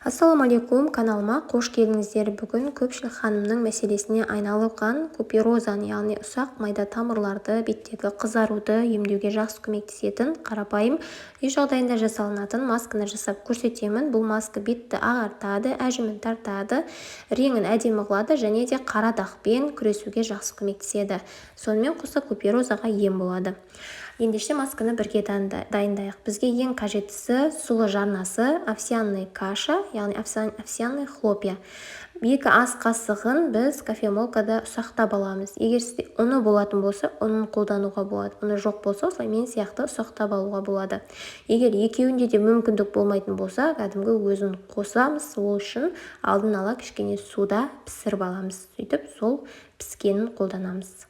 Ассаламу алейкум, каналыма қош келдіңіздер. Бүгін көпшілік ханымның мәселесіне айналған куперозаны, яғни ұсақ майда тамырларды, беттегі қызаруды емдеуге жақсы көмектесетін қарапайым үй жағдайында жасалынатын масканы жасап көрсетемін. Бұл маска бетті ағартады, әжімін тартады, реңін әдемі қылады және де қара дақпен күресуге жақсы көмектеседі. Сонымен қоса куперозаға ем болады. Ендеше масканы бірге дайындайық. Бізге ең қажеттісі сұлы жарнасы, овсяный каша, яғни овсяный хлопья. 2 ас қасығын біз кофемолкада ұсақтап аламыз. Егер сізде ұны болатын болса, ұнын қолдануға болады. Ұны жоқ болса, осылай мен сияқты ұсақтап алуға болады. Егер екеуінде де мүмкіндік болмайтын болса, кәдімгі өзін қосамыз. Ол үшін алдын ала кішкене суда пісіріп аламыз. Сөйтіп, сол піскенін қолданамыз.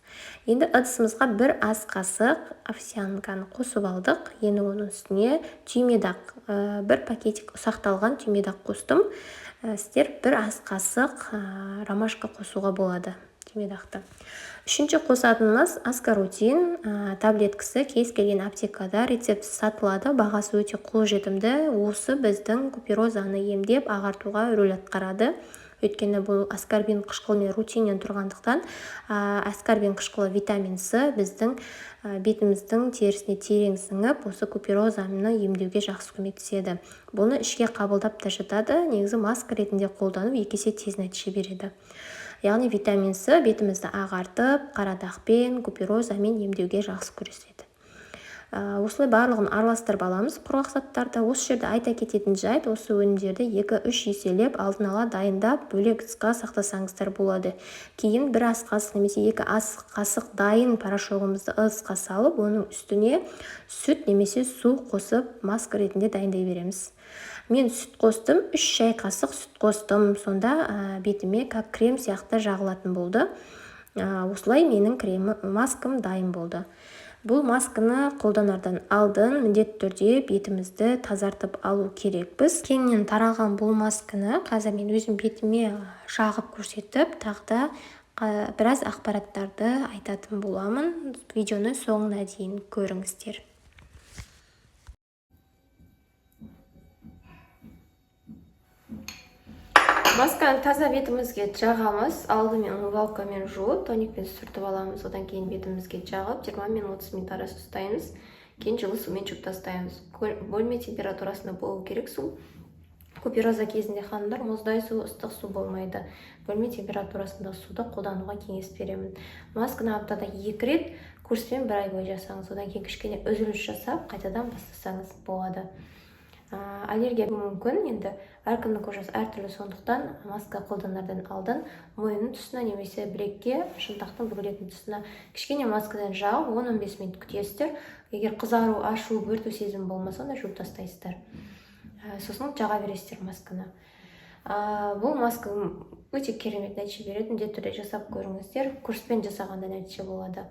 Енді ыдысымызға 1 ас қасық овсянканы қосып алдық. Енді оның үстіне түймедақ, 1 пакетик ұсақталған түймедақ қостым. Сіздер 1 ас қасық ромашка қосуға болады түймедақты. Үшінші қосатынымыз аскорутин таблеткасы кез келген аптекада рецепт сатылады. Бағасы өте қолжетімді. Осы біздің куперозаны емдеп ағартуға рөл атқарады. Өйткені бұл аскорбин қышқылы мен рутиннен тұрғандықтан, аскорбин қышқылы витамин С біздің бетіміздің терісіне терең сіңіп, осы куперозаны емдеуге жақсы көмектеседі. Бұны ішке қабылдап та жатады. Негізі маска ретінде қолдану 2 есе тез нәтиже береді. Яғни витамин С бетімізді ағартып, қара дақпен, куперозамен емдеуге жақсы күреседі. Осылай барлығын араластырып аламыз құрғақ заттарды. Осы жерде айта кететін жайт, осы өнімдерді 2-3 еселеп алдын ала дайындап бөлек ыдысқа сақтасаңыздар болады. Кейін 1 ас қасық немесе 2 ас қасық дайын порошогымызды ыдысқа салып, оның үстіне сүт немесе су қосып маска ретінде дайындай береміз. Мен сүт қостым, 3 шай қасық сүт қостым. Сонда бетіме как крем сияқты жағылатын болды. Осылай менің маскам дайын болды. Бұл масканы қолданардан алдын міндетті түрде бетімізді тазартып алу керекпіз. Кеңінен таралған бұл масканы қазір мен өзім бетіме жағып көрсетіп, тағы да біраз ақпараттарды айтатын боламын. Видеоны соңына дейін көріңіздер. Масканы таза бетімізге жағамыз. Алдымен умывалкамен жуып, тоникпен сүртіп аламыз. Одан кейін бетімізге жағып, 20 мен 30 минут арасы ұстаймыз. Кейін жылы сумен жуып тастаймыз. Бөлме температурасында болу керек су. Купероза кезінде ханымдар мұздай су, ыстық су болмайды. Бөлме температурасында суды қолдануға кеңес беремін. Масканы аптада 2 рет курспен 1 ай бойы жасаңыз. Одан кейін кішкене үзіліс жасап, қайтадан бастасаңыз болады. Аллергия мүмкін, енді әркімнің кожасы әртүрлі, сондықтан маска қолданардан алдын мойынның тұсына немесе білекке, шынтақтың бүгілетін тұсына кішкене маскадан жағып 10-15 минут күтесіздер. Егер қызару, ашу, бөрту сезім болмаса, онда жуып тастайсыздар. Сосын жаға бересіздер масканы. Бұл маска өте керемет нәтиже береді. Міндетті түрде жасап көріңіздер. Курспен жасағанда нәтиже болады.